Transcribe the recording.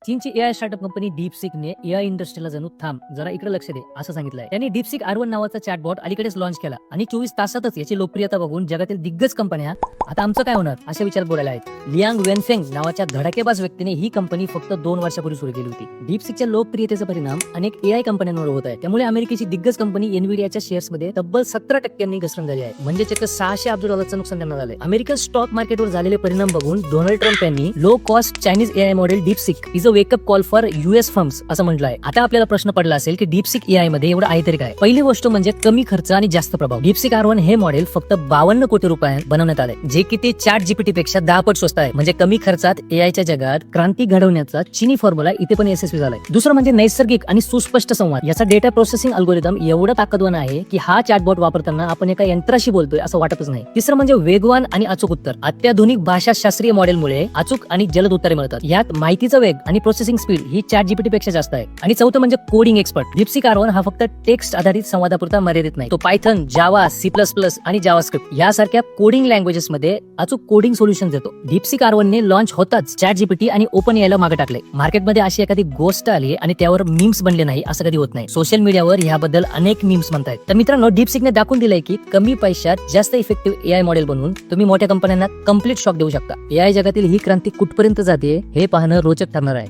चीनची AI startup company डीपसिकने AI इंडस्ट्रीला जणू थांब जरा इकडे लक्ष दे असं सांगितलंय. त्यांनी डीपसिक R1 नावाचा चॅटबॉट अलीकडेच लॉन्च केला आणि 24 तासातच याची लोकप्रियता बघून जगातील दिग्गज कंपन्या आता आमचं काय होणार अशा विचार बोलायला आहेत. लियांग वेनफेंग नावाच्या धडाकेबाज व्यक्तीने ही कंपनी फक्त 2 वर्षापूर्वी सुरू केली होती. डीपसिकच्या लोकप्रियतेचा परिणाम अनेक एआय कंपन्यांवर होत आहे. त्यामुळे अमेरिकेची दिग्गज कंपनी एनव्हिडियाच्या शेअर्समध्ये तब्बल 17% घसरण झाली आहे. म्हणजे चक्क 600 अब्ज डॉलरचं नुकसान त्यांना झालंय. अमेरिकन स्टॉक मार्केटवर झालेले परिणाम बघून डोनाल्ड ट्रम्प यांनी low cost Chinese AI model DeepSeek is a wake up call for US firms असं म्हटलं आहे. आता आपल्याला प्रश्न पडला असेल की डीपसिक एआय मध्ये एवढं आहे तरी काय. पहिली गोष्ट म्हणजे कमी खर्च आणि जास्त प्रभाव. डीपसिक R1 हे मॉडेल फक्त 52 कोटी रुपयांत बनवण्यात आले, जे की ते चॅट जीपीटी पेक्षा 10 पट स्वस्त आहे. म्हणजे कमी खर्चात एआयच्या जगात क्रांती घडवण्याचा चीनी फॉर्म्युला इथे पण यशस्वी झालाय. दुसरं म्हणजे नैसर्गिक आणि सुस्पष्ट संवाद. याचा डेटा प्रोसेसिंग अल्गोरिदम एवढा ताकदवान आहे की हा चॅटबॉट वापरताना आपण एका यंत्राशी बोलतोय असं वाटतच नाही. तिसरं म्हणजे वेगवान आणि अचूक उत्तर. अत्याधुनिक भाषाशास्त्रीय मॉडेलमुळे अचूक आणि जलद उत्तरे मिळतात. यात माहितीचा वेग आणि प्रोसेसिंग स्पीड ही चॅट जीपीटी पेक्षा जास्त आहे. आणि चौथं म्हणजे कोडिंग एक्सपर्ट. डीपसिक R1 हा फक्त टेक्स्ट आधारित संवादापुरता मर्यादित नाही. तो पायथन, जावा, C++ आणि जावास्क्रिप्ट यासारख्या कोडिंग लँग्वेजेस मध्ये अचूक कोडिंग सोल्युशन देतो. डीपसिक R1 ने लॉन्च होताच चॅट जीपीटी आणि ओपन एआयला मागे टाकले. मार्केटमध्ये अशी एखादी गोष्ट आली आणि त्यावर मीम्स बनले नाही असं कधी होत नाही. सोशल मीडियावर याबद्दल अनेक मीम्स म्हणतायत. तर मित्रांनो, डीपसिकने दाखवून दिलंय की कमी पैशात जास्त इफेक्टिव्ह एआय मॉडेल बनवून तुम्ही मोठ्या कंपन्यांना कम्प्लीट शॉक देऊ शकता. एआय जगातील ही क्रांती कुठपर्यंत जाते हे पाहणं रोचक ठरणार आहे.